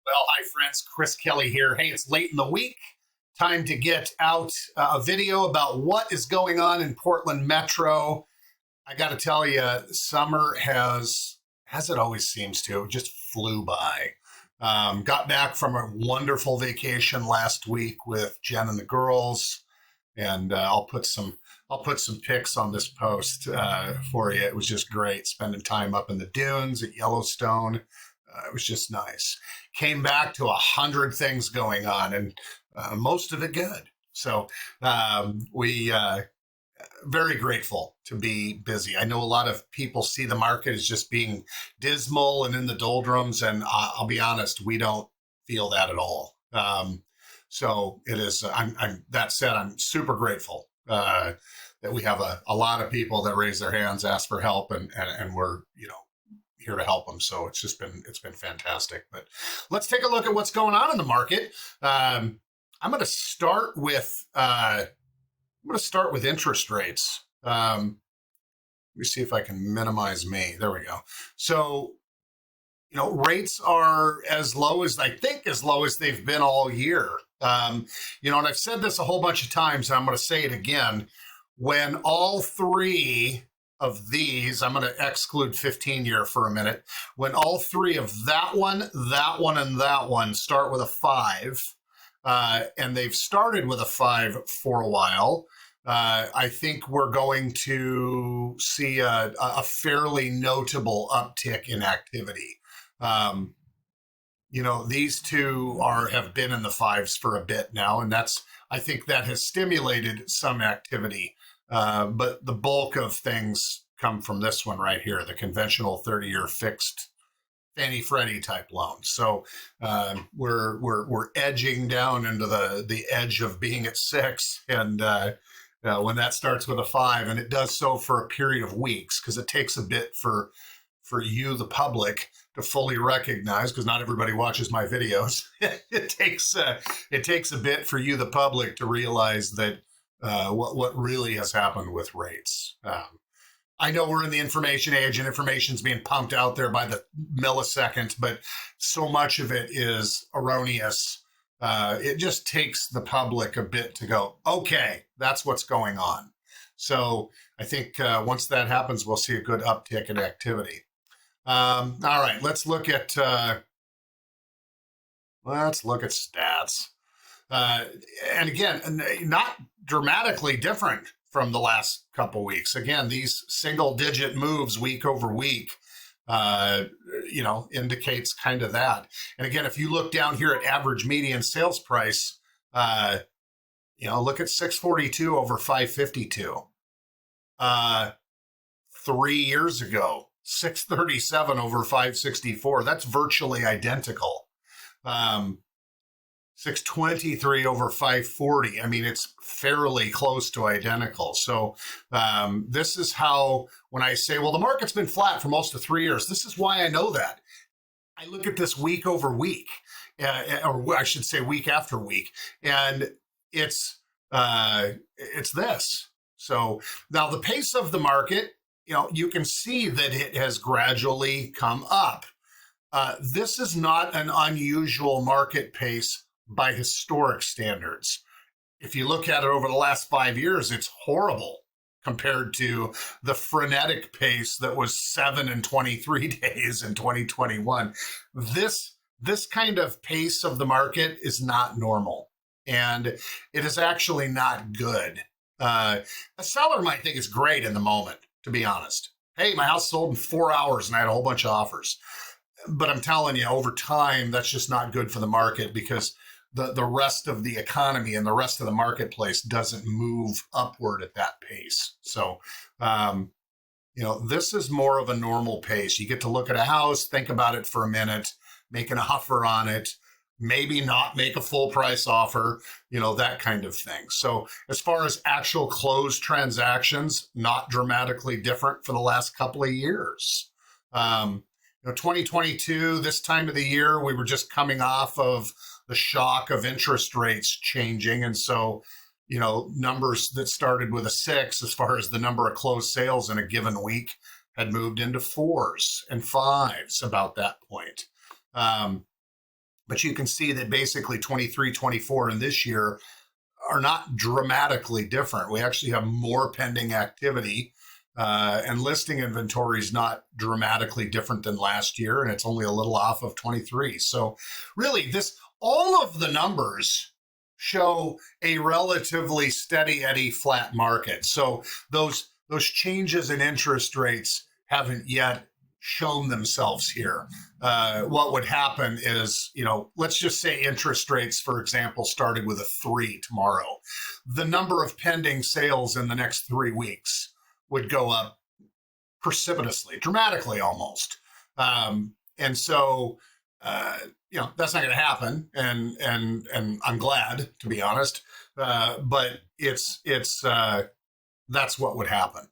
Well, hi, friends. Chris Kelly here. Hey, it's late in the week. Time to get out a video about what is going on in Portland Metro. I got to tell you, summer as it always seems to, just flew by. Got back from a wonderful vacation last week with Jen and the girls, and I'll put some pics on this post for you. It was just great spending time up in the dunes at Yellowstone. It was just nice. Came back to 100 things going on, and most of it good. So we very grateful to be busy. I know a lot of people see the market as just being dismal and in the doldrums, and I'll be honest, we don't feel that at all. So it is. That said, I'm super grateful that we have a lot of people that raise their hands, ask for help, and we're here to help them. So it's been fantastic. But let's take a look at what's going on in the market. I'm going to start with interest rates. Let me see if I can minimize me. There we go. So rates are as low as they've been all year. And I've said this a whole bunch of times, and I'm going to say it again. When all three of these, I'm going to exclude 15-year for a minute. When all three of that one, and that one start with a 5, and they've started with a 5 for a while, I think we're going to see a fairly notable uptick in activity. These two have been in the 5s for a bit now, and I think that has stimulated some activity. But the bulk of things come from this one right here, the conventional 30-year fixed Fannie Freddie type loan. So we're edging down into the edge of being at 6, and when that starts with a 5, and it does so for a period of weeks, because it takes a bit for you, the public, to fully recognize, because not everybody watches my videos. It takes a bit for you, the public, to realize that what really has happened with rates. I know we're in the information age, and information's being pumped out there by the millisecond, but so much of it is erroneous. It just takes the public a bit to go, okay, that's what's going on. So I think once that happens, we'll see a good uptick in activity. All right, let's look at stats. And again, not dramatically different from the last couple weeks. Again, these single-digit moves week over week, indicates kind of that. And again, if you look down here at average median sales price, look at 642 over 552. 3 years ago, 637 over 564. That's virtually identical. 623 over 540. I mean, it's fairly close to identical. So this is how, when I say, well, the market's been flat for most of 3 years, this is why I know that. I look at this week over week, or I should say week after week, and it's this. So now the pace of the market, you can see that it has gradually come up. This is not an unusual market pace by historic standards. If you look at it over the last 5 years, it's horrible compared to the frenetic pace that was 7 and 23 days in 2021. This kind of pace of the market is not normal, and it is actually not good. A seller might think it's great in the moment, to be honest. Hey, my house sold in 4 hours and I had a whole bunch of offers. But I'm telling you, over time, that's just not good for the market, because the rest of the economy and the rest of the marketplace doesn't move upward at that pace. So, this is more of a normal pace. You get to look at a house, think about it for a minute, make an offer on it, maybe not make a full price offer, that kind of thing. So as far as actual closed transactions, not dramatically different for the last couple of years. 2022, this time of the year, we were just coming off of the shock of interest rates changing. And so, numbers that started with a 6, as far as the number of closed sales in a given week, had moved into 4s and 5s about that point. But you can see that basically 23, 24, and this year are not dramatically different. We actually have more pending activity, and listing inventory is not dramatically different than last year, and it's only a little off of 23. So really, all of the numbers show a relatively steady Eddie flat market. So those changes in interest rates haven't yet shown themselves here. What would happen is, let's just say interest rates, for example, started with a 3 tomorrow. The number of pending sales in the next 3 weeks would go up precipitously, dramatically almost. And so, that's not going to happen. And I'm glad, to be honest. But that's what would happen.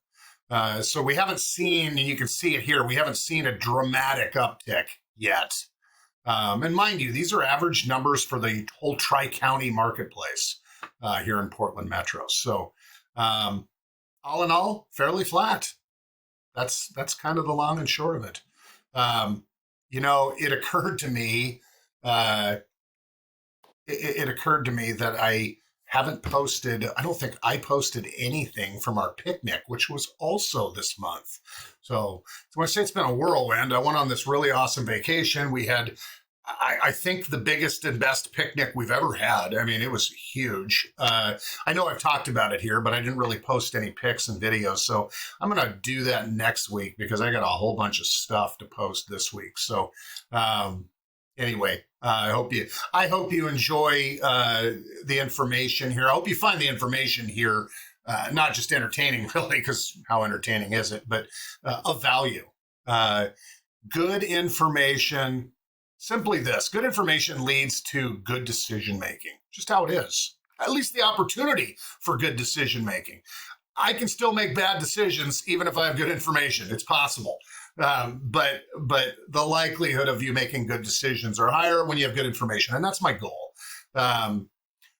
So we haven't seen, and you can see it here, we haven't seen a dramatic uptick yet. And mind you, these are average numbers for the whole Tri-County marketplace here in Portland Metro. So all in all, fairly flat. That's kind of the long and short of it. It occurred to me, it occurred to me that I don't think I posted anything from our picnic, which was also this month. So when I say it's been a whirlwind, I went on this really awesome vacation. We had, I think, the biggest and best picnic we've ever had. I mean, it was huge. I know I've talked about it here, but I didn't really post any pics and videos. So I'm going to do that next week because I got a whole bunch of stuff to post this week. So anyway, I hope you enjoy the information here. I hope you find the information here not just entertaining, really, because how entertaining is it, but of value. Good information. Simply this: good information leads to good decision making. Just how it is. At least the opportunity for good decision making. I can still make bad decisions even if I have good information. It's possible. But the likelihood of you making good decisions are higher when you have good information. And that's my goal.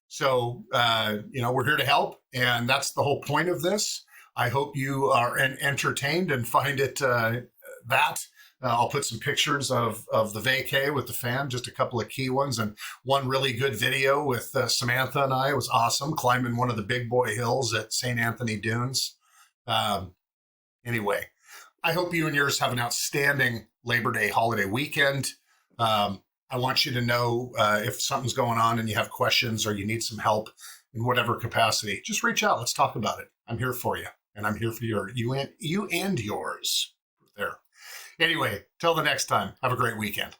So we're here to help. And that's the whole point of this. I hope you are entertained and find it that. I'll put some pictures of the vacay with the fam, just a couple of key ones, and one really good video with Samantha and I. It was awesome, climbing one of the big boy hills at St. Anthony Dunes. Anyway, I hope you and yours have an outstanding Labor Day holiday weekend. I want you to know if something's going on and you have questions or you need some help in whatever capacity, just reach out. Let's talk about it. I'm here for you, and I'm here for you and yours. There. Anyway, till the next time, have a great weekend.